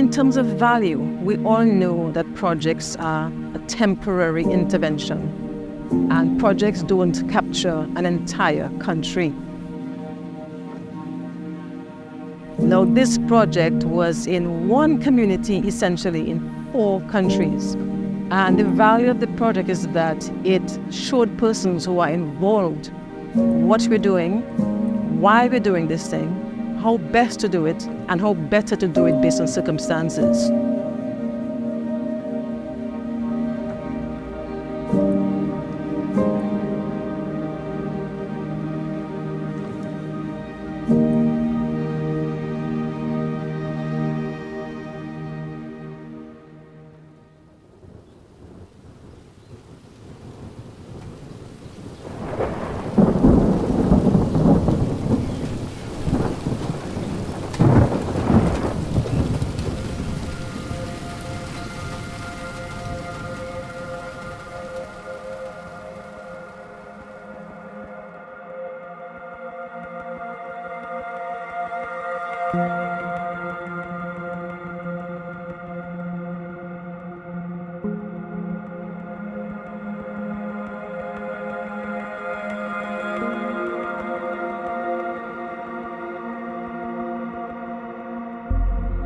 in terms of value, we all know that projects are a temporary intervention, and projects don't capture an entire country. Now, this project was in one community, essentially in 4 countries. And the value of the project is that it showed persons who are involved what we're doing, why we're doing this thing, how best to do it, and how better to do it based on circumstances.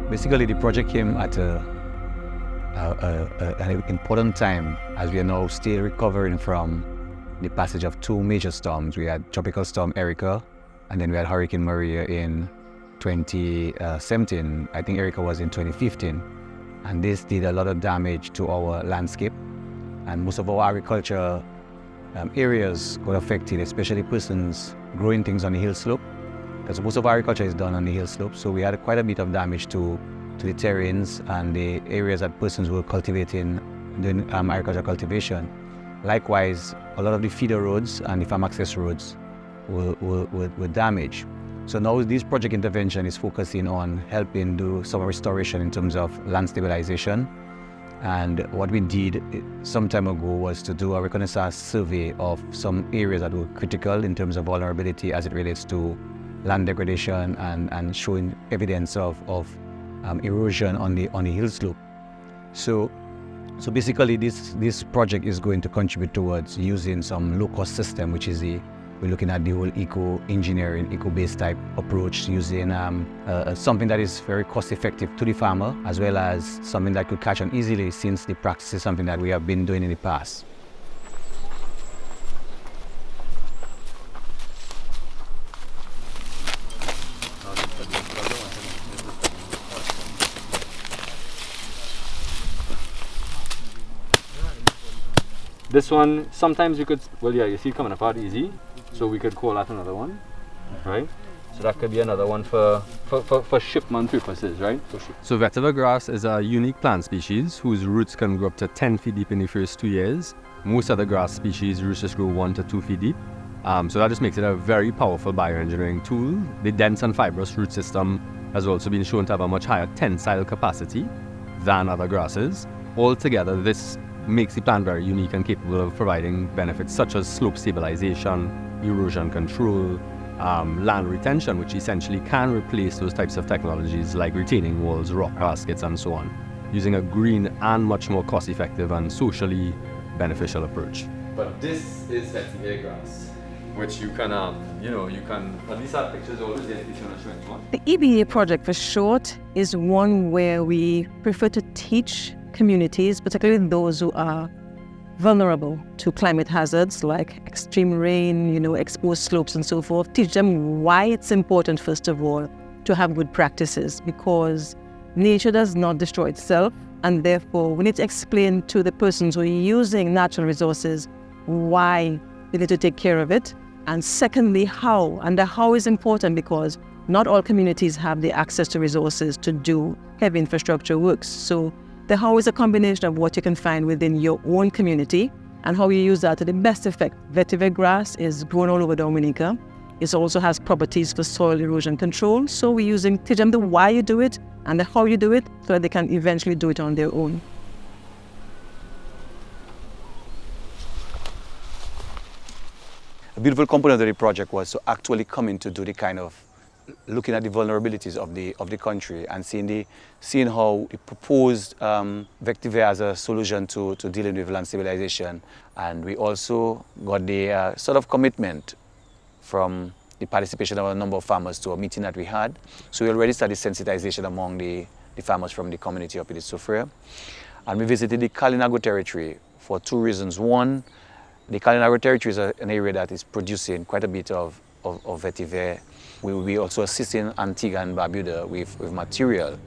Basically, the project came at an important time as we are now still recovering from the passage of 2 major storms. We had Tropical Storm Erica, and then we had Hurricane Maria in 2017. I think Erica was in 2015. And this did a lot of damage to our landscape. And most of our agriculture areas got affected, especially persons growing things on the hill slope, because most of our agriculture is done on the hill slope. So we had quite a bit of damage to the terrains and the areas that persons were cultivating, doing agricultural cultivation. Likewise, a lot of the feeder roads and the farm access roads were damaged. So now this project intervention is focusing on helping do some restoration in terms of land stabilization. And what we did some time ago was to do a reconnaissance survey of some areas that were critical in terms of vulnerability as it relates to land degradation and showing evidence of erosion on the hill slope. So basically this project is going to contribute towards using some low-cost system, which is we're looking at the whole eco-engineering, eco-based type approach, using something that is very cost-effective to the farmer, as well as something that could catch on easily, since the practice is something that we have been doing in the past. This one, sometimes you could, well, yeah, you see it coming apart easy, so we could call that another one, right? So that could be another one for shipment purposes, right? So vetiver grass is a unique plant species whose roots can grow up to 10 feet deep in the first 2 years. Most other grass species roots just grow 1 to 2 feet deep. So that just makes it a very powerful bioengineering tool. The dense and fibrous root system has also been shown to have a much higher tensile capacity than other grasses. Altogether, this makes the plant very unique and capable of providing benefits such as slope stabilization, erosion control, land retention, which essentially can replace those types of technologies like retaining walls, rock baskets, and so on, using a green and much more cost-effective and socially beneficial approach. But this is vetiver grass, which you can, you can at least have pictures always there if you want to show anyone. The EBA project, for short, is one where we prefer to teach communities, particularly those who are vulnerable to climate hazards like extreme rain, exposed slopes and so forth, teach them why it's important, first of all, to have good practices, because nature does not destroy itself, and therefore we need to explain to the persons who are using natural resources why they need to take care of it, and secondly, how. And the how is important because not all communities have the access to resources to do heavy infrastructure works. So the how is a combination of what you can find within your own community and how you use that to the best effect. Vetiver grass is grown all over Dominica. It also has properties for soil erosion control. So we're teach them the why you do it and the how you do it so that they can eventually do it on their own. A beautiful component of the project was to actually come in to do the kind of looking at the vulnerabilities of the country and seeing how the proposed vetiver as a solution to dealing with land stabilization. And we also got the sort of commitment from the participation of a number of farmers to a meeting that we had. So we already started sensitization among the farmers from the community up in the Soufriere. And we visited the Kalinago territory for two reasons. One, the Kalinago territory is an area that is producing quite a bit of vetiver. We will be also assisting Antigua and Barbuda with material.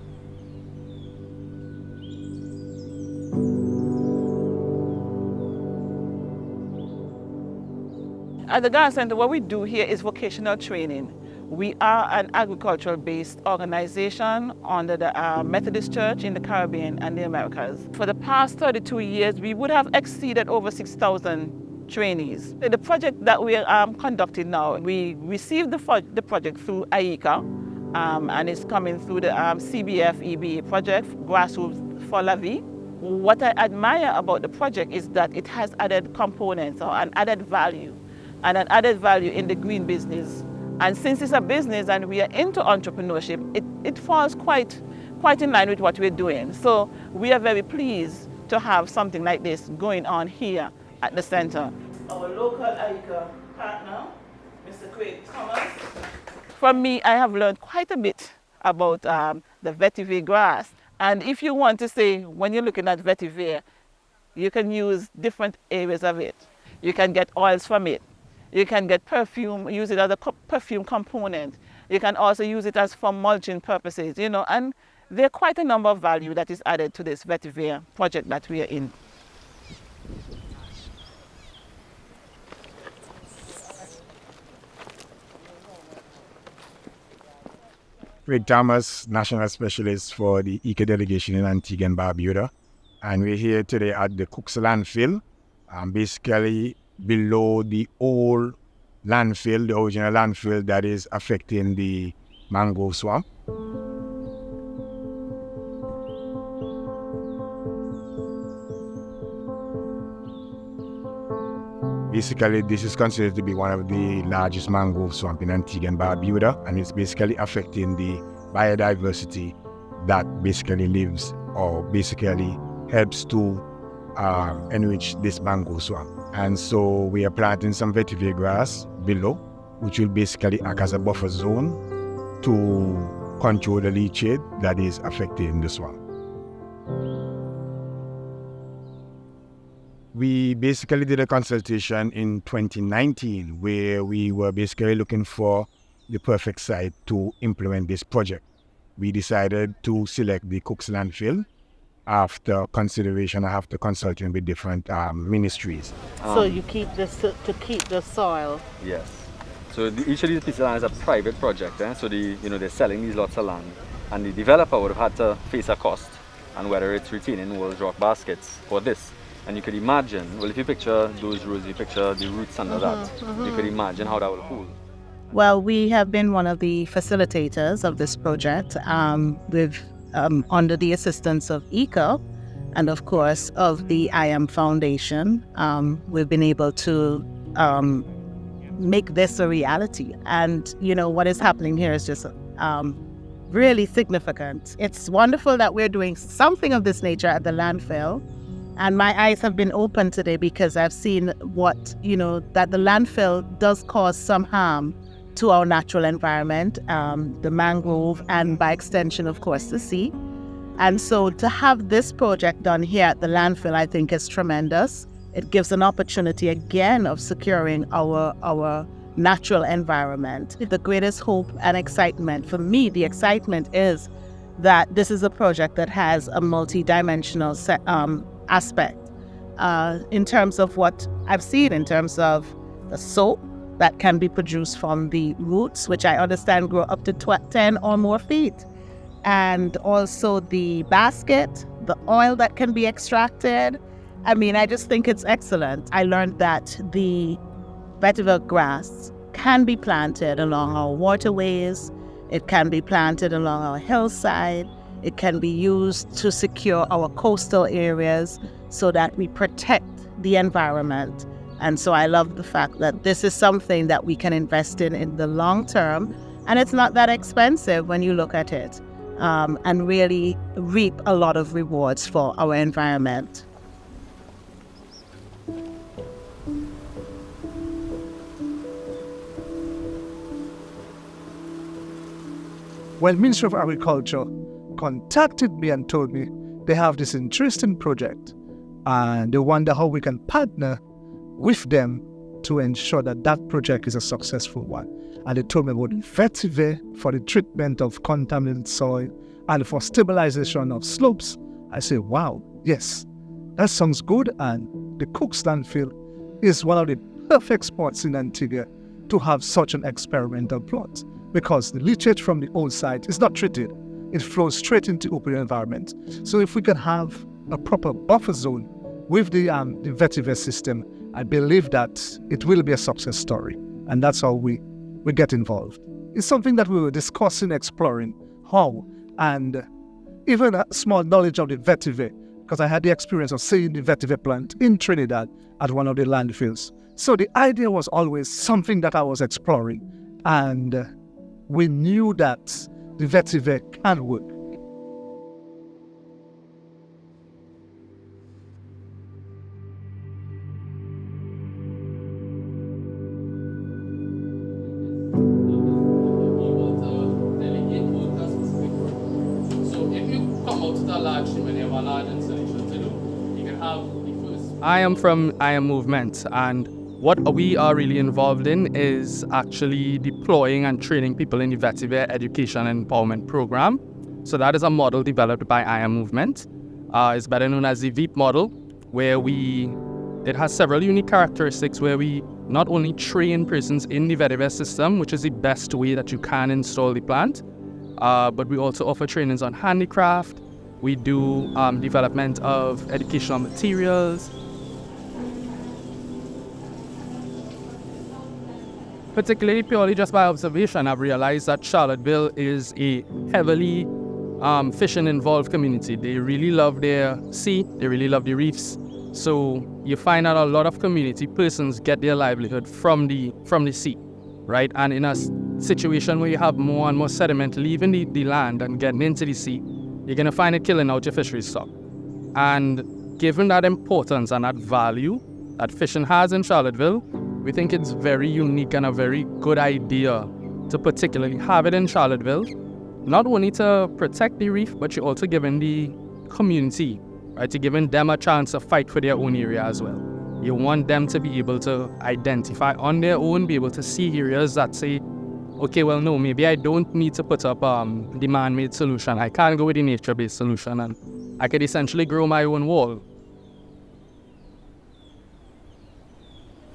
At the Garden Center, what we do here is vocational training. We are an agricultural-based organization under the Methodist Church in the Caribbean and the Americas. For the past 32 years, we would have exceeded over 6,000 trainees. The project that we are conducting now, we received the project through IICA, and it's coming through the CBF EBA project, Grassroots4Lavie. What I admire about the project is that it has added components or an added value, and an added value in the green business. And since it's a business and we are into entrepreneurship, it falls quite in line with what we're doing. So we are very pleased to have something like this going on here at the center. Our local IICA partner, Mr. Craig Thomas. From me, I have learned quite a bit about the vetiver grass. And if you want to say, when you're looking at vetiver, you can use different areas of it. You can get oils from it. You can get perfume, use it as a perfume component. You can also use it as for mulching purposes, and there are quite a number of value that is added to this vetiver project that we are in. Craig Thomas, National Specialist for the IICA delegation in Antigua and Barbuda. And we're here today at the Cook's landfill, basically below the old landfill, the original landfill that is affecting the mangrove swamp. Basically, this is considered to be one of the largest mangrove swamp in Antigua and Barbuda, and it's basically affecting the biodiversity that basically lives or basically helps to enrich this mangrove swamp. And so we are planting some vetiver grass below, which will basically act as a buffer zone to control the leachate that is affecting the swamp. We basically did a consultation in 2019 where we were basically looking for the perfect site to implement this project. We decided to select the Cook's landfill after consideration, after consulting with different ministries. So you keep this to keep the soil. Yes. So each of these pieces of land is a private project. So they're selling these lots of land, and the developer would have had to face a cost, and whether it's retaining walls, rock baskets, or this. And you could imagine, well, if you picture those rows, you picture the roots under that, you could imagine how that will hold. Well, we have been one of the facilitators of this project under the assistance of IICA and, of course, of the IAM Foundation. We've been able to make this a reality. And, what is happening here is just really significant. It's wonderful that we're doing something of this nature at the landfill. And my eyes have been open today because I've seen that the landfill does cause some harm to our natural environment, the mangrove, and by extension, of course, the sea. And so to have this project done here at the landfill, I think is tremendous. It gives an opportunity again of securing our natural environment. The greatest hope and excitement, for me, the excitement is that this is a project that has a multi-dimensional aspect in terms of what I've seen in terms of the soap that can be produced from the roots, which I understand grow up to 10 or more feet, and also the basket, the oil that can be extracted. I just think it's excellent. I learned that the vetiver grass can be planted along our waterways, it can be planted along our hillside, it can be used to secure our coastal areas so that we protect the environment. And so I love the fact that this is something that we can invest in the long term And it's not that expensive when you look at it, and really reap a lot of rewards for our environment. Well, Ministry of Agriculture contacted me and told me they have this interesting project and they wonder how we can partner with them to ensure that that project is a successful one. And they told me about vetiver for the treatment of contaminated soil and for stabilization of slopes. I say, wow, yes, that sounds good. And the Cook's landfill is one of the perfect spots in Antigua to have such an experimental plot, because the leachate from the old site is not treated. It flows straight into open environment. So if we can have a proper buffer zone with the vetiver system, I believe that it will be a success story. And that's how we get involved. It's something that we were discussing, exploring how, and even a small knowledge of the vetiver, because I had the experience of seeing the vetiver plant in Trinidad at one of the landfills. So the idea was always something that I was exploring. And we knew that the vetiver can work. I am from IAMovement, and what we are really involved in is actually deploying and training people in the vetiver education and empowerment program. So that is a model developed by IAMovement. It's better known as the VEEP model, where it has several unique characteristics where we not only train persons in the vetiver system, which is the best way that you can install the plant, but we also offer trainings on handicraft. We do development of educational materials. Particularly purely just by observation, I've realized that Charlottesville is a heavily fishing involved community. They really love their sea, they really love the reefs. So you find that a lot of community persons get their livelihood from the sea, right? And in a situation where you have more and more sediment leaving the land and getting into the sea, you're gonna find it killing out your fishery stock. And given that importance and that value that fishing has in Charlottesville, we think it's very unique and a very good idea to particularly have it in Charlottesville, not only to protect the reef, but you're also giving the community, right? You're giving them a chance to fight for their own area as well. You want them to be able to identify on their own, be able to see areas that say, okay, well, no, maybe I don't need to put up the man-made solution. I can go with the nature-based solution, and I could essentially grow my own wall.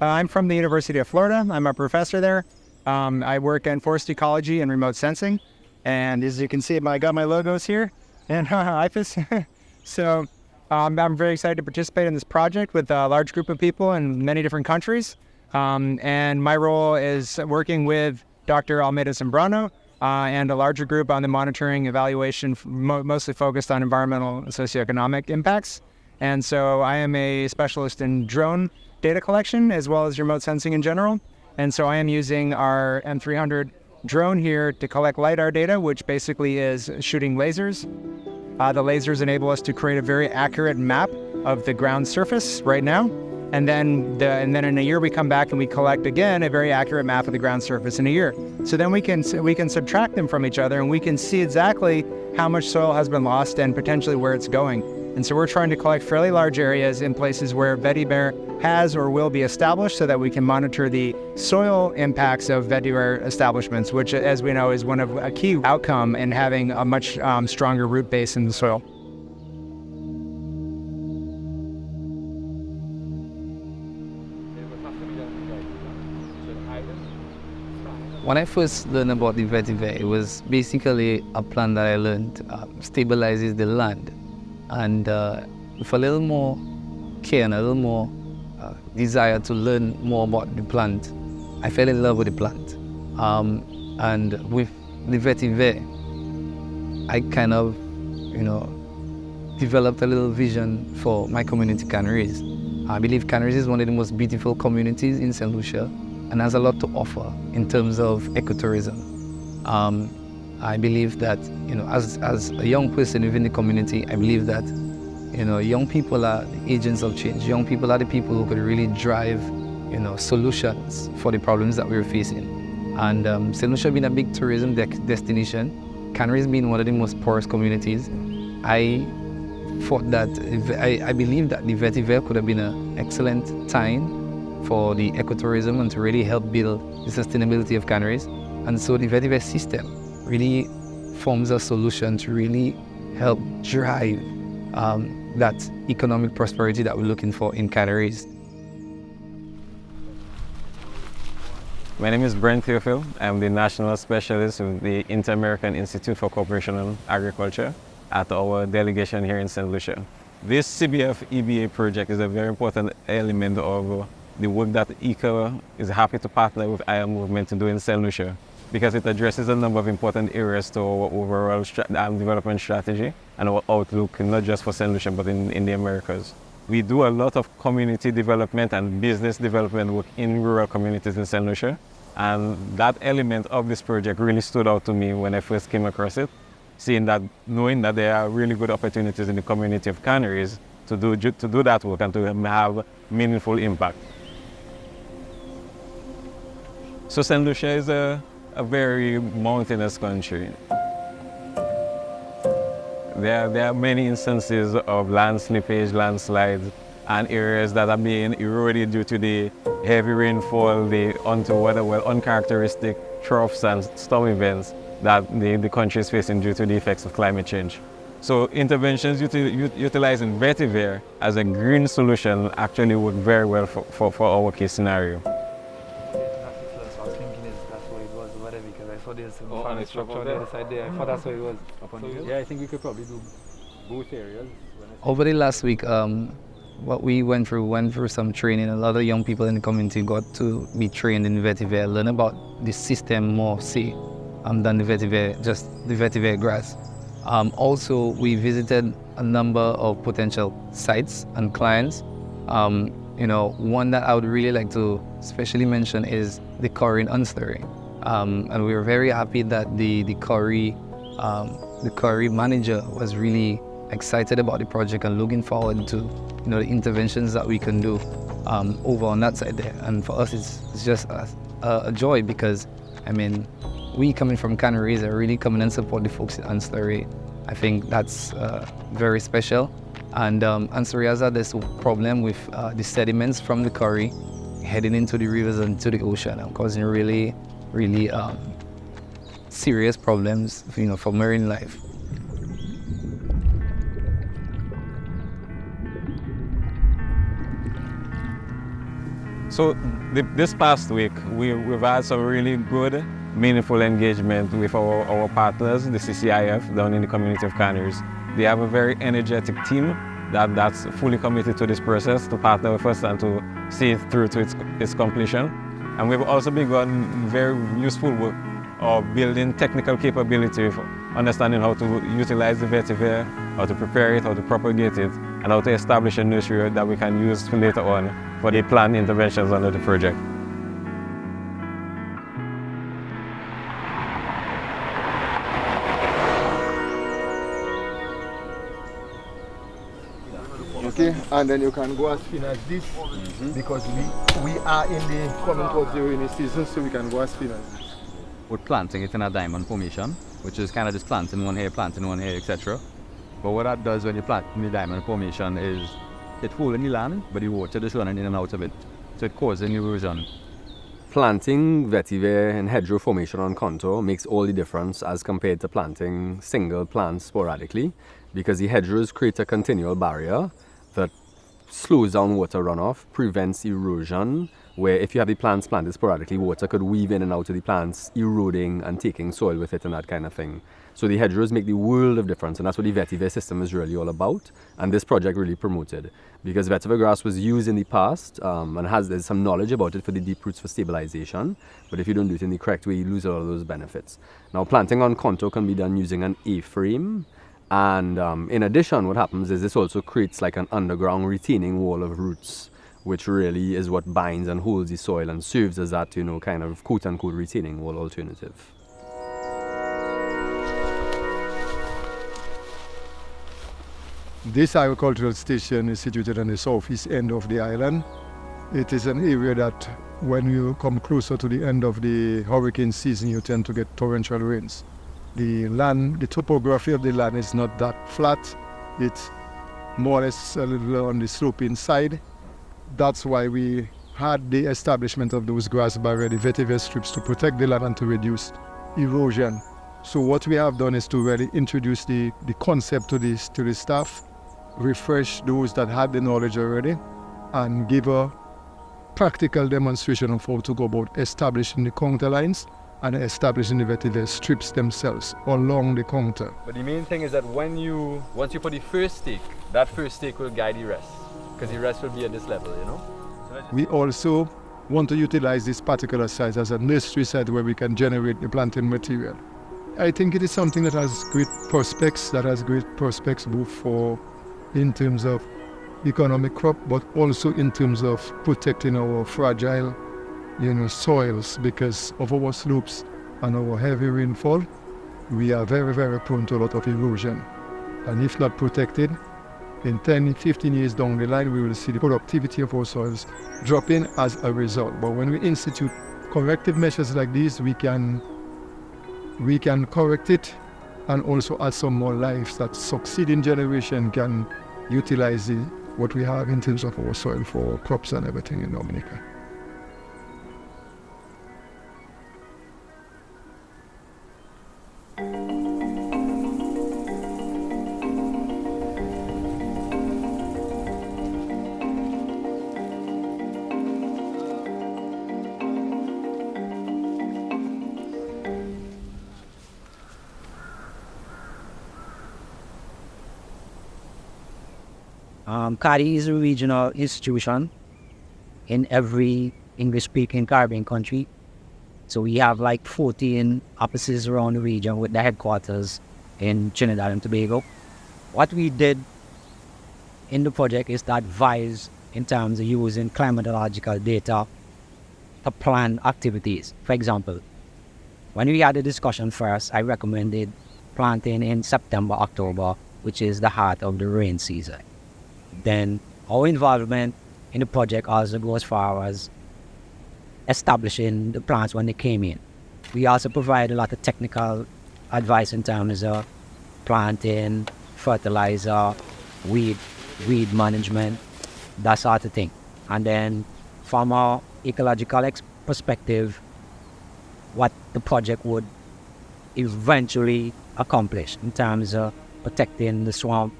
I'm from the University of Florida. I'm a professor there. I work in forest ecology and remote sensing. And as you can see, I got my logos here and IFAS. So I'm very excited to participate in this project with a large group of people in many different countries. And my role is working with Dr. Almeida Zambrano and a larger group on the monitoring evaluation, mostly focused on environmental and socioeconomic impacts. And so I am a specialist in drone data collection as well as remote sensing in general. And so I am using our M300 drone here to collect LiDAR data, which basically is shooting lasers. The lasers enable us to create a very accurate map of the ground surface right now. And then in a year we come back and we collect again a very accurate map of the ground surface in a year. So then we can subtract them from each other and we can see exactly how much soil has been lost and potentially where it's going. And so we're trying to collect fairly large areas in places where vetiver has or will be established so that we can monitor the soil impacts of vetiver establishments, which, as we know, is a key outcome in having a much stronger root base in the soil. When I first learned about the vetiver, it was basically a plant that I learned stabilizes the land. And with a little more care and a little more desire to learn more about the plant, I fell in love with the plant. And with the vetiver, I kind of, developed a little vision for my community Canaries. I believe Canaries is one of the most beautiful communities in St. Lucia and has a lot to offer in terms of ecotourism. I believe that, as a young person within the community, I believe that, young people are the agents of change. Young people are the people who could really drive, solutions for the problems that we're facing. And St. Lucia being a big tourism destination, Canaries being one of the most poorest communities, I thought that, I believe that the vetiver could have been an excellent time for the ecotourism and to really help build the sustainability of Canaries. And so the vetiver system really forms a solution to really help drive that economic prosperity that we're looking for in Canaries. My name is Brent Theophil. I'm the National Specialist with the Inter-American Institute for Cooperation on Agriculture at our delegation here in St. Lucia. This CBF EBA project is a very important element of the work that IICA is happy to partner with IAMovement to do in St. Lucia, because it addresses a number of important areas to our overall development strategy and our outlook, not just for St. Lucia, but in the Americas. We do a lot of community development and business development work in rural communities in St. Lucia, and that element of this project really stood out to me when I first came across it, knowing that there are really good opportunities in the community of Canaries to do that work and to have meaningful impact. So St. Lucia is a very mountainous country. There are many instances of land slippage, landslides, and areas that are being eroded due to the heavy rainfall, the uncharacteristic troughs and storm events that the country is facing due to the effects of climate change. So interventions utilizing vetiver as a green solution actually work very well for our case scenario. Yeah, I think we could probably do both areas. Over the last week, what we went through some training. A lot of young people in the community got to be trained in vetiver, learn about the system more, than the vetiver grass. Also, we visited a number of potential sites and clients. One that I would really like to especially mention is the Corrie in Unstory. And we were very happy that the Corrie manager was really excited about the project and looking forward to the interventions that we can do over on that side there. And for us, it's just a joy, because we coming from Canaries are really coming and support the folks in Unstory. I think that's very special. And Unstory has had this problem with the sediments from the Corrie heading into the rivers and to the ocean and causing really serious problems, for marine life. So this past week, we've had some really good, meaningful engagement with our partners, the CCIF, down in the community of Canaries. They have a very energetic team that's fully committed to this process, to partner with us and to see it through to its completion. And we've also begun very useful work of building technical capability for understanding how to utilize the vetiver, how to prepare it, how to propagate it, and how to establish a nursery that we can use later on for the planned interventions under the project. Okay, and then you can go as thin as this, because we are in the coming towards the rainy season, so we can go as thin as this. We're planting it in a diamond formation, which is kind of just planting one here, etc. But what that does when you plant in the diamond formation is it holds in the land, but the water is running in and out of it, so it causes an erosion. Planting vetiver and hedgerow formation on contour makes all the difference as compared to planting single plants sporadically, because the hedgerows create a continual barrier that slows down water runoff, prevents erosion, where if you have the plants planted sporadically, water could weave in and out of the plants, eroding and taking soil with it and that kind of thing. So the hedgerows make the world of difference, and that's what the vetiver system is really all about, and this project really promoted. Because vetiver grass was used in the past, and there's some knowledge about it for the deep roots for stabilization, but if you don't do it in the correct way, you lose all of those benefits. Now, planting on contour can be done using an A-frame, and in addition, what happens is this also creates like an underground retaining wall of roots, which really is what binds and holds the soil and serves as that, kind of quote-unquote retaining wall alternative. This agricultural station is situated on the southeast end of the island. It is an area that when you come closer to the end of the hurricane season, you tend to get torrential rains. The topography of the land is not that flat. It's more or less a little on the sloping side. That's why we had the establishment of those grass barrier, the vetiver strips, to protect the land and to reduce erosion. So what we have done is to really introduce the concept to the staff, refresh those that had the knowledge already, and give a practical demonstration of how to go about establishing the counter lines and establishing the vetiver strips themselves along the counter. But the main thing is that once you put the first stake, that first stake will guide the rest, because the rest will be at this level, you know? We also want to utilize this particular site as a nursery site where we can generate the planting material. I think it is something that has great prospects, both for in terms of economic crop, but also in terms of protecting our fragile, soils, because of our slopes and our heavy rainfall. We are very, very prone to a lot of erosion. And if not protected, in 10, 15 years down the line, we will see the productivity of our soils dropping as a result. But when we institute corrective measures like these, we can correct it and also add some more lives that succeeding generation can utilize what we have in terms of our soil for crops and everything in Dominica. CARI is a regional institution in every English-speaking Caribbean country. So we have like 14 offices around the region with the headquarters in Trinidad and Tobago. What we did in the project is to advise in terms of using climatological data to plan activities. For example, when we had a discussion first, I recommended planting in September, October, which is the heart of the rain season. Then our involvement in the project also goes as far as establishing the plants when they came in. We also provide a lot of technical advice in terms of planting, fertilizer, weed management, that sort of thing. And then from our ecological perspective, what the project would eventually accomplish in terms of protecting the swamp,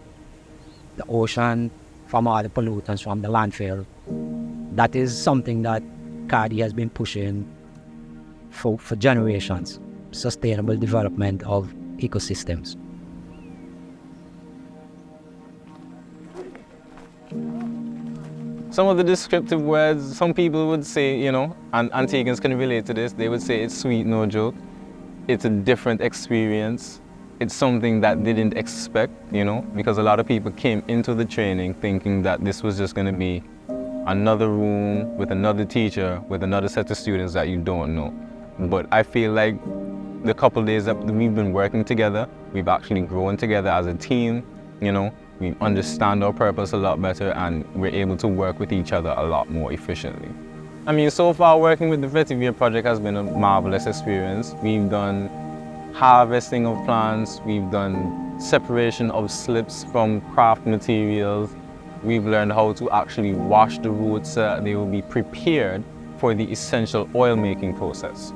the ocean, from all the pollutants from the landfill. That is something that CARI has been pushing for generations, sustainable development of ecosystems. Some of the descriptive words, some people would say, and Antiguans can relate to this, they would say it's sweet, no joke. It's a different experience. It's something that they didn't expect, because a lot of people came into the training thinking that this was just going to be another room with another teacher, with another set of students that you don't know. But I feel like the couple of days that we've been working together, we've actually grown together as a team, we understand our purpose a lot better and we're able to work with each other a lot more efficiently. I mean, so far working with the Vetiver project has been a marvelous experience. We've done harvesting of plants, we've done separation of slips from craft materials, we've learned how to actually wash the roots so that they will be prepared for the essential oil making process.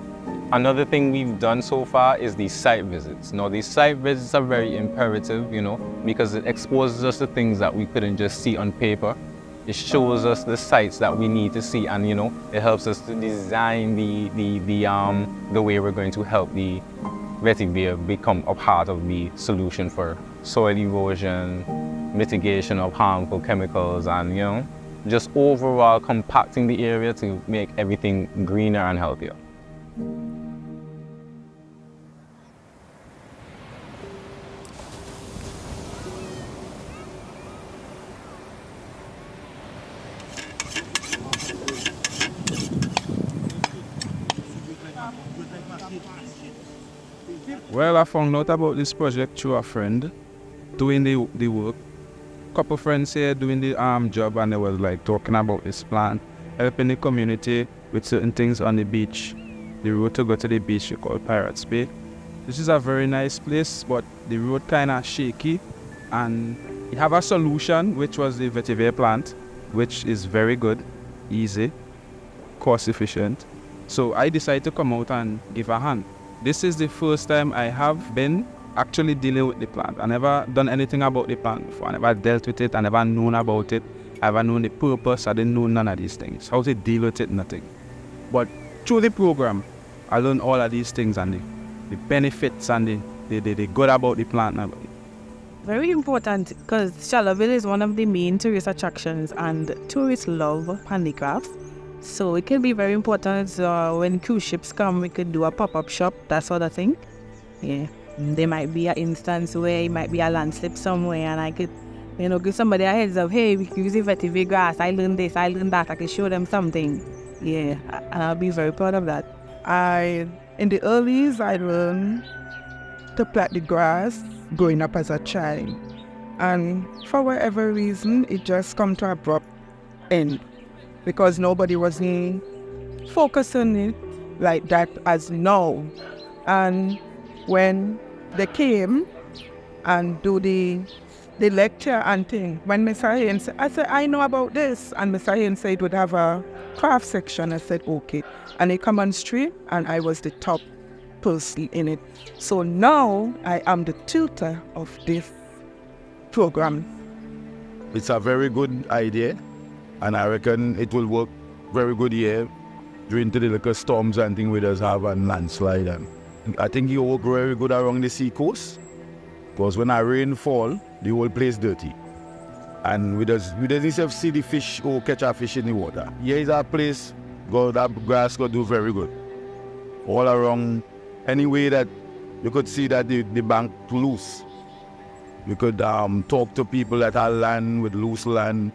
Another thing we've done so far is these site visits. Now these site visits are very imperative, because it exposes us to things that we couldn't just see on paper. It shows us the sites that we need to see, and it helps us to design the way we're going to help the vetiver become a part of the solution for soil erosion, mitigation of harmful chemicals, and just overall compacting the area to make everything greener and healthier. Well, I found out about this project through a friend doing the work, couple friends here doing the job, and they was like talking about this plant, helping the community with certain things on the beach. The road to go to the beach we call Pirates Bay. This is a very nice place, but the road kind of shaky, and we have a solution, which was the vetiver plant, which is very good, easy, cost efficient. So I decided to come out and give a hand. This is the first time I have been actually dealing with the plant. I never done anything about the plant before. I never dealt with it. I never known about it. I never known the purpose. I didn't know none of these things. How to deal with it, nothing. But through the program, I learned all of these things and the benefits and the good about the plant. Very important, because Shalawville is one of the main tourist attractions, and tourists love handicrafts. So it can be very important when cruise ships come, we could do a pop-up shop, that sort of thing. Yeah, there might be an instance where it might be a landslip somewhere, and I could, give somebody a heads up, hey, we can use the vetiver grass, I learned this, I learned that, I can show them something. Yeah, and I'll be very proud of that. In the earlys, I learned to plant the grass growing up as a child. And for whatever reason, it just come to an abrupt end because nobody was focused on it like that as now. And when they came and do the lecture and thing, when Mr. Haynes said, I said, I know about this. And Mr. Haynes said it would have a craft section. I said, okay. And they come on street, and I was the top person in it. So now I am the tutor of this program. It's a very good idea, and I reckon it will work very good here during the little storms and things we just have and landslide. And I think it will work very good around the sea coast, because when a rain fall, the whole place dirty. And we just see the fish or catch a fish in the water. Here is a place that grass could do very good. All around, any way that you could see that the bank loose. You could talk to people that have land with loose land.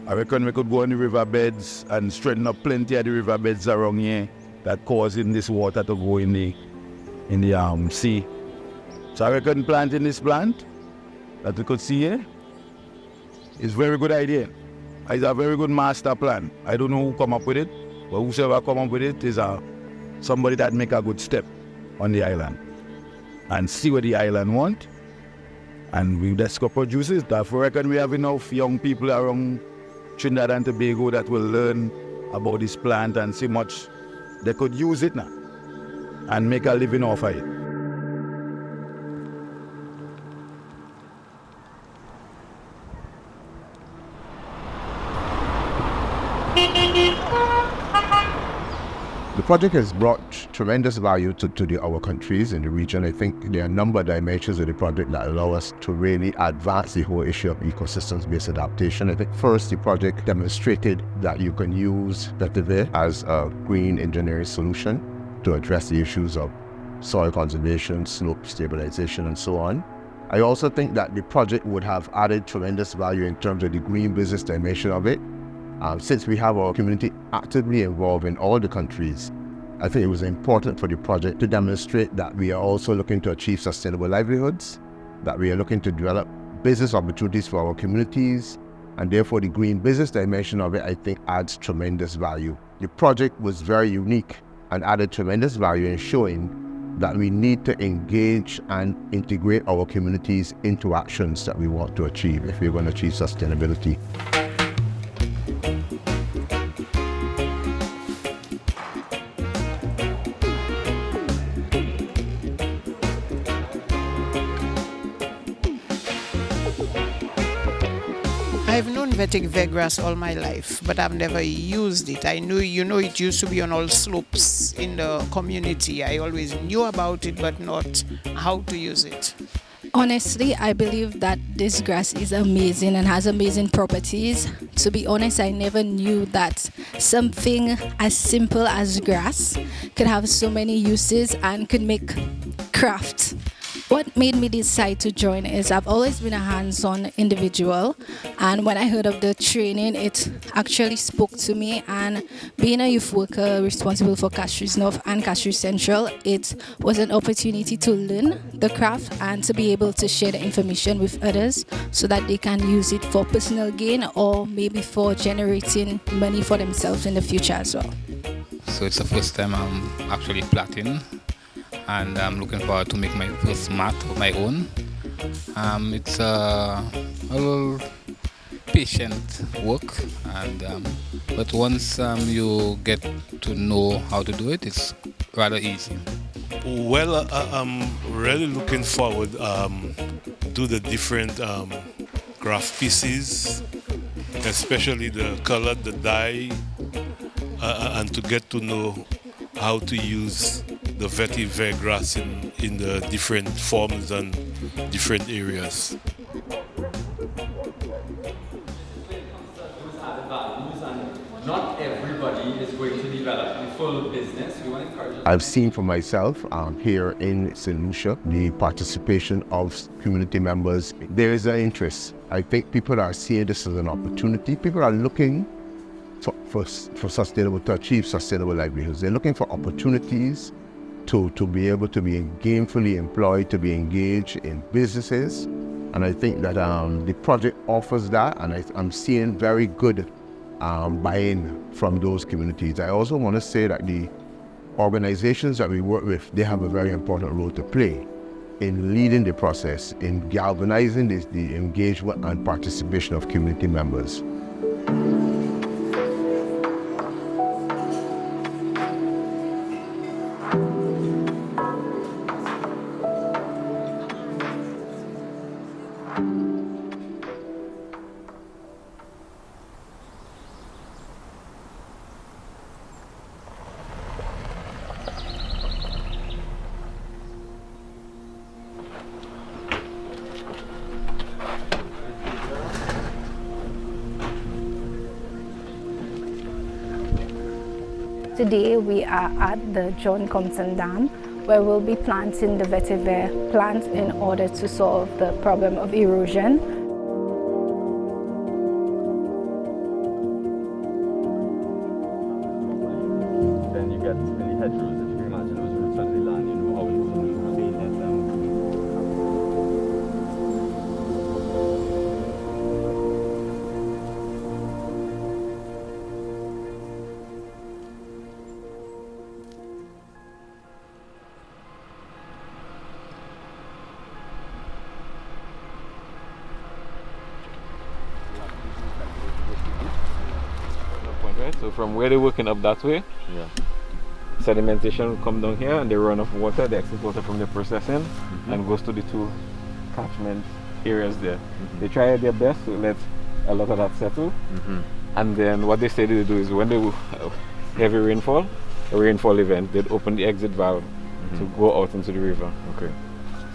I reckon we could go on the riverbeds and straighten up plenty of the riverbeds around here that causing this water to go in the sea. So I reckon planting this plant that we could see here is a very good idea. It's a very good master plan. I don't know who come up with it, but whoever come up with it is somebody that make a good step on the island and see what the island want. And we just go produce it. I reckon we have enough young people around Trinidad and Tobago that will learn about this plant and see much they could use it now and make a living off of it. The project has brought tremendous value to our countries in the region. I think there are a number of dimensions of the project that allow us to really advance the whole issue of ecosystems-based adaptation. I think first, the project demonstrated that you can use vetiver as a green engineering solution to address the issues of soil conservation, slope stabilization, and so on. I also think that the project would have added tremendous value in terms of the green business dimension of it. Since we have our community actively involved in all the countries, I think it was important for the project to demonstrate that we are also looking to achieve sustainable livelihoods, that we are looking to develop business opportunities for our communities, and therefore the green business dimension of it, I think, adds tremendous value. The project was very unique and added tremendous value in showing that we need to engage and integrate our communities into actions that we want to achieve if we're going to achieve sustainability. I've known vetiver grass all my life, but I've never used it. I knew, it used to be on all slopes in the community. I always knew about it, but not how to use it. Honestly, I believe that this grass is amazing and has amazing properties. To be honest, I never knew that something as simple as grass could have so many uses and could make craft What made me decide to join is I've always been a hands-on individual, and when I heard of the training, it actually spoke to me. And being a youth worker responsible for Castries North and Castries Central, it was an opportunity to learn the craft and to be able to share the information with others so that they can use it for personal gain or maybe for generating money for themselves in the future as well. So it's the first time I'm actually plaiting, and I'm looking forward to make my first mat of my own. It's a little patient work, and but once you get to know how to do it, it's rather easy. Well, I'm really looking forward to the different craft pieces, especially the color, the dye, and to get to know how to use the vetiver grass in the different forms and different areas. Not everybody is going to develop a full business. We want to encourage. I've seen for myself here in St. Lucia the participation of community members. There is an interest. I think people are seeing this as an opportunity. People are looking for sustainable, to achieve sustainable livelihoods. They're looking for opportunities to be able to be gainfully employed, to be engaged in businesses. And I think that the project offers that, and I'm seeing very good buy-in from those communities. I also want to say that the organizations that we work with, they have a very important role to play in leading the process, in galvanizing the engagement and participation of community members. Today we are at the John Compton Dam, where we'll be planting the vetiver plant in order to solve the problem of erosion. Then you get many hedgerows. If you can imagine those roots under the land, you know how you maintain them. So from where they're working up that way, sedimentation will come down here and they run off water, the excess water from the processing, and goes to the two catchment areas there. They try their best to let a lot of that settle, and then what they say they do is when they heavy rainfall, a rainfall event, they'd open the exit valve to go out into the river. Okay.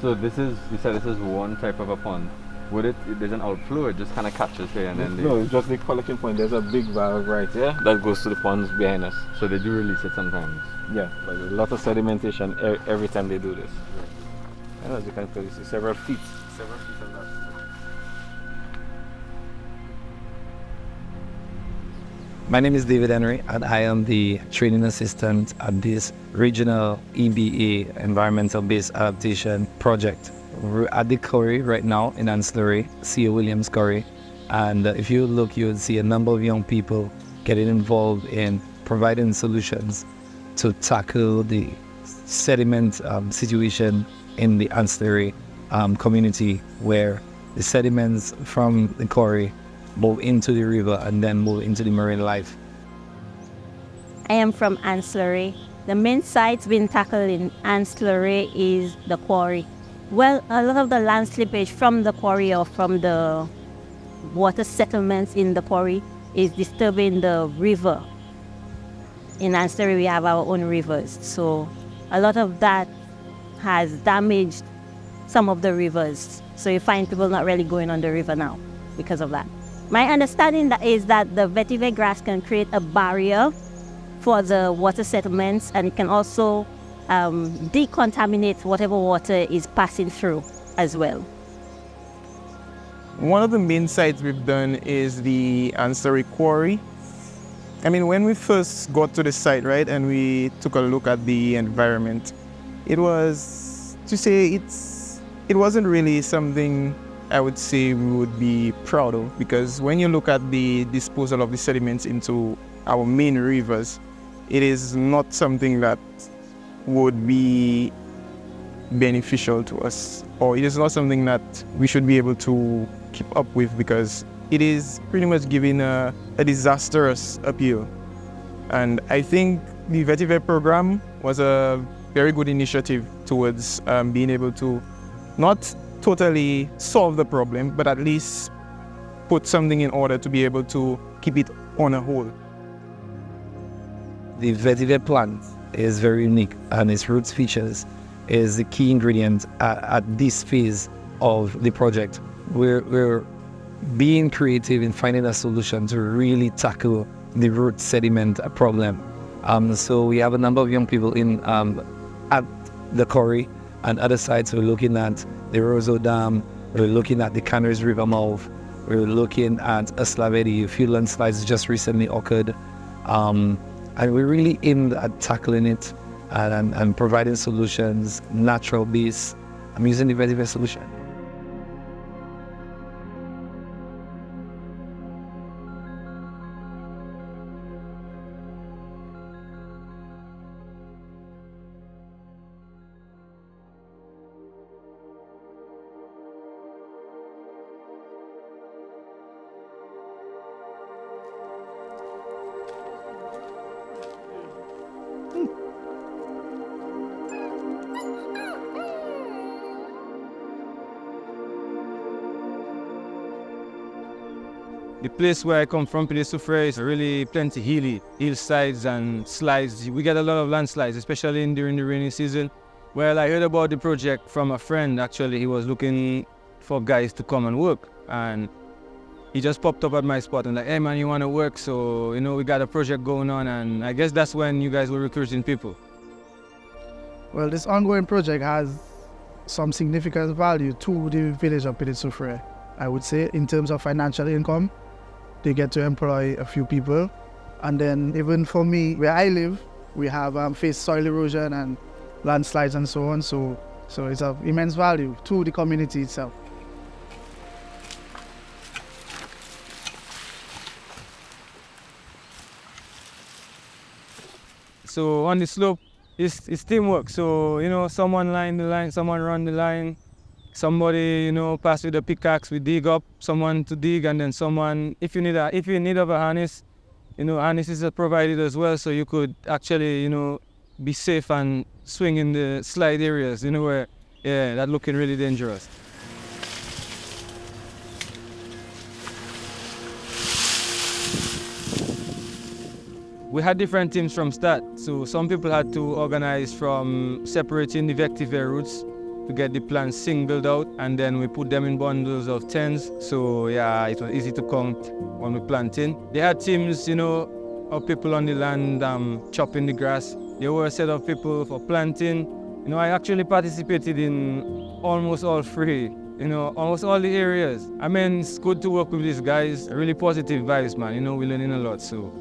So this is, you said this is one type of a pond. Would it, there's an outflow, it just kind of catches here and then they... No, it's just the collection point. There's a big valve right here that goes to the ponds behind us. So they do release it sometimes? Yeah, but a lot of sedimentation every time they do this. And as you can clearly see, several feet on that. My name is David Henry, and I am the training assistant at this regional EBA environmental-based adaptation project. We're at the quarry right now in Ancillary, C.A. Williams Quarry, and if you look, you would see a number of young people getting involved in providing solutions to tackle the sediment situation in the Ancillary community, where the sediments from the quarry move into the river and then move into the marine life. I am from Ancillary. The main sites being tackled in Ancillary is the quarry. Well, a lot of the land slippage from the quarry or from the water settlements in the quarry is disturbing the river. In Ancillary, we have our own rivers, so a lot of that has damaged some of the rivers. So you find people not really going on the river now because of that. My understanding is that the vetiver grass can create a barrier for the water settlements, and it can also decontaminate whatever water is passing through as well. One of the main sites we've done is the Ancillary Quarry. I mean, when we first got to the site, right, and we took a look at the environment, it was, to say it wasn't really something I would say we would be proud of, because when you look at the disposal of the sediments into our main rivers, it is not something that would be beneficial to us, or it is not something that we should be able to keep up with, because it is pretty much giving a disastrous appeal. And I think the vetiver program was a very good initiative towards being able to not totally solve the problem, but at least put something in order to be able to keep it on a whole. The vetiver plant is very unique, and its roots features is the key ingredient at this phase of the project. We're being creative in finding a solution to really tackle the root sediment problem. So we have a number of young people in at the quarry and other sites. We're looking at the Roseau Dam, we're looking at the Canaries River mouth, we're looking at Aslavedi. A few landslides just recently occurred. And we really aimed at tackling it and providing solutions, natural base. I'm using the vetiver solution. The place where I come from, Petit-Soufrière, is really plenty hilly, hillsides and slides. We get a lot of landslides, especially during the rainy season. Well, I heard about the project from a friend. Actually, he was looking for guys to come and work, and he just popped up at my spot and like, hey man, you want to work? So, you know, we got a project going on, and I guess that's when you guys were recruiting people. Well, this ongoing project has some significant value to the village of Petit-Soufrière. I would say in terms of financial income, they get to employ a few people. And then even for me, where I live, we have faced soil erosion and landslides and so on. So it's of immense value to the community itself. So on the slope, it's teamwork. So, you know, someone line the line, someone run the line, somebody, you know, pass with a pickaxe, we dig up, someone to dig, and then someone, if you need of a harness, you know, harnesses are provided as well, so you could actually, you know, be safe and swing in the slide areas, you know, where, yeah, that looking really dangerous. We had different teams from start, so some people had to organize from separating the vetiver roots to get the plants singled out, and then we put them in bundles of 10s. So yeah, it was easy to count when we planting. They had teams, you know, of people on the land chopping the grass. There were a set of people for planting. You know, I actually participated in almost all three, you know, almost all the areas. I mean, it's good to work with these guys. Really positive vibes, man. You know, we're learning a lot, so.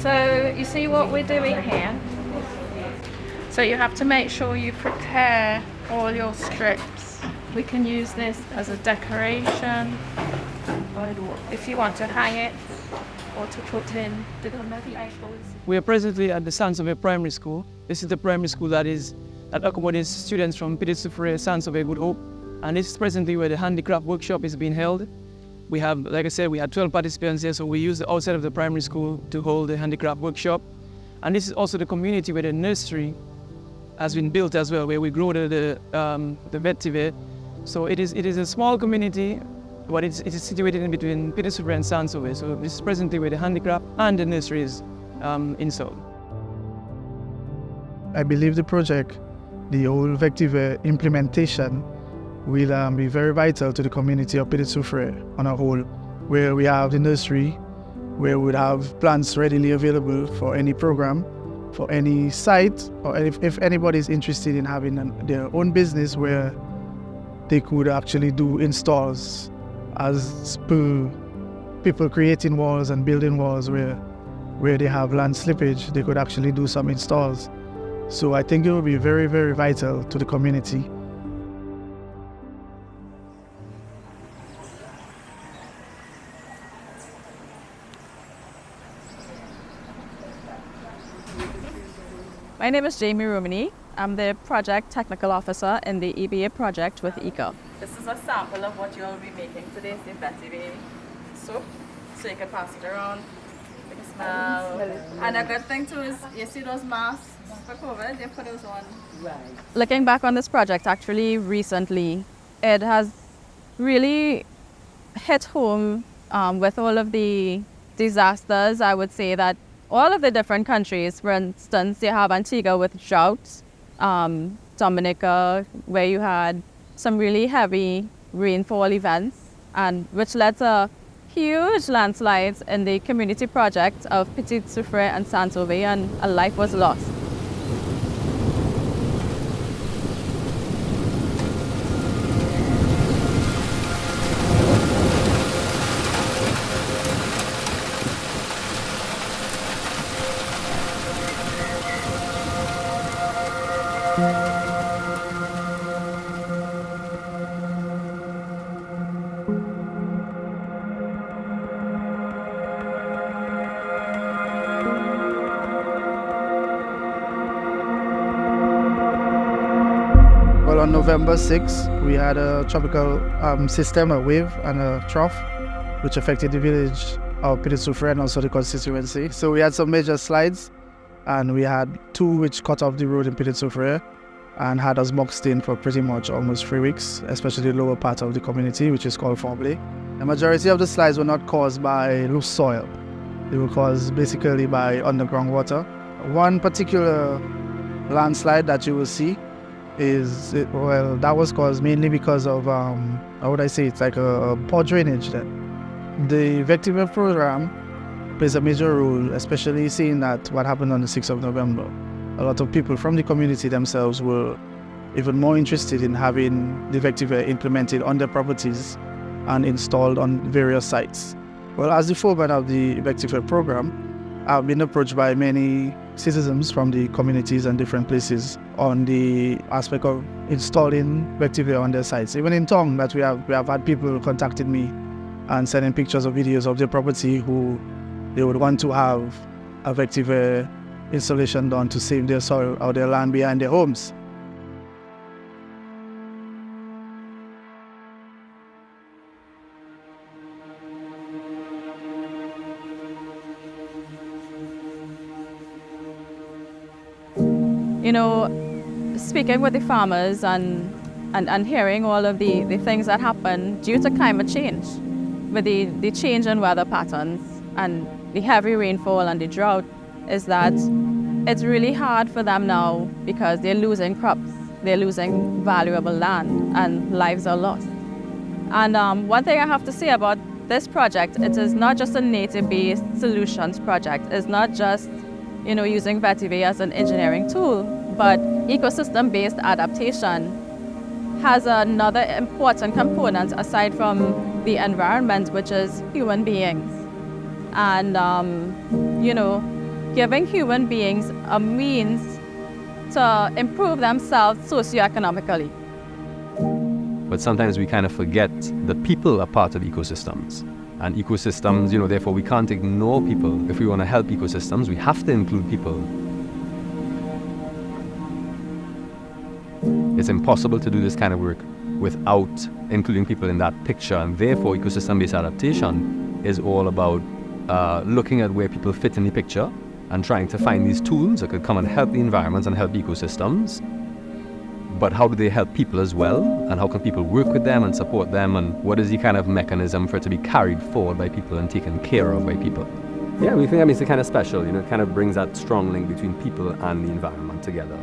So you see what we're doing here? So you have to make sure you prepare all your strips. We can use this as a decoration, if you want to hang it, or to put in the labels. We are presently at the Sansove Primary School. This is the primary school that accommodates students from Petit-Soufrière, Sansove, Good Hope. And this is presently where the handicraft workshop is being held. We have, like I said, we had 12 participants here, so we use the outside of the primary school to hold the handicraft workshop. And this is also the community where the nursery has been built as well, where we grow the vetiver So it is a small community, but it is situated in between Petit-Soufrière and Saint-Sauvé. So this is presently where the handicraft and the nursery is installed. I believe the project, the whole vetiver implementation, will be very vital to the community of Petit-Soufrière on a whole, where we have the nursery, where we would have plants readily available for any program, for any site, or if anybody is interested in having their own business where they could actually do installs as per people creating walls and building walls where they have land slippage, they could actually do some installs. So I think it will be very, very vital to the community. My name is Jamie Romani. I'm the Project Technical Officer in the EBA project with IICA. This is a sample of what you'll be making today. It's the vetiver soup, so you can pass it around. You can smell. And a good thing too is, you see those masks for COVID, you put those on. Right. Looking back on this project, actually recently, it has really hit home with all of the disasters. I would say that all of the different countries, for instance, you have Antigua with drought, Dominica, where you had some really heavy rainfall events, and which led to huge landslides in the community project of Petit-Soufrière and Saint-Sauvé, and a life was lost. Well, on November 6th, we had a tropical system, a wave and a trough, which affected the village of Petit-Soufrière and also the constituency. So we had some major slides, and we had two which cut off the road in Petit-Soufrière and had us boxed in for pretty much almost 3 weeks, especially the lower part of the community, which is called Forblé. The majority of the slides were not caused by loose soil. They were caused basically by underground water. One particular landslide that you will see that was caused mainly because of, how would I say, it's like a poor drainage there. The vetiver program plays a major role, especially seeing that what happened on the 6th of November. A lot of people from the community themselves were even more interested in having the vetiver implemented on their properties and installed on various sites. Well, as the foreman of the vetiver program, I've been approached by many citizens from the communities and different places on the aspect of installing vetiver on their sites. Even in Tong, that we have had people contacting me and sending pictures or videos of their property who they would want to have a vetiver installation done to save their soil or their land behind their homes. You know, speaking with the farmers and hearing all of the things that happen due to climate change, with the change in weather patterns and the heavy rainfall and the drought, is that it's really hard for them now because they're losing crops, they're losing valuable land, and lives are lost. And one thing I have to say about this project, it is not just a native-based solutions project. It's not just, you know, using vetiver as an engineering tool, but ecosystem-based adaptation has another important component aside from the environment, which is human beings. And, you know, giving human beings a means to improve themselves socioeconomically. But sometimes we kind of forget the people are part of ecosystems. And ecosystems, you know, therefore we can't ignore people. If we want to help ecosystems, we have to include people. It's impossible to do this kind of work without including people in that picture. And therefore, ecosystem-based adaptation is all about looking at where people fit in the picture and trying to find these tools that could come and help the environment and help ecosystems, but how do they help people as well? And how can people work with them and support them? And what is the kind of mechanism for it to be carried forward by people and taken care of by people? Yeah, we think that makes it kind of special. It kind of brings that strong link between people and the environment together.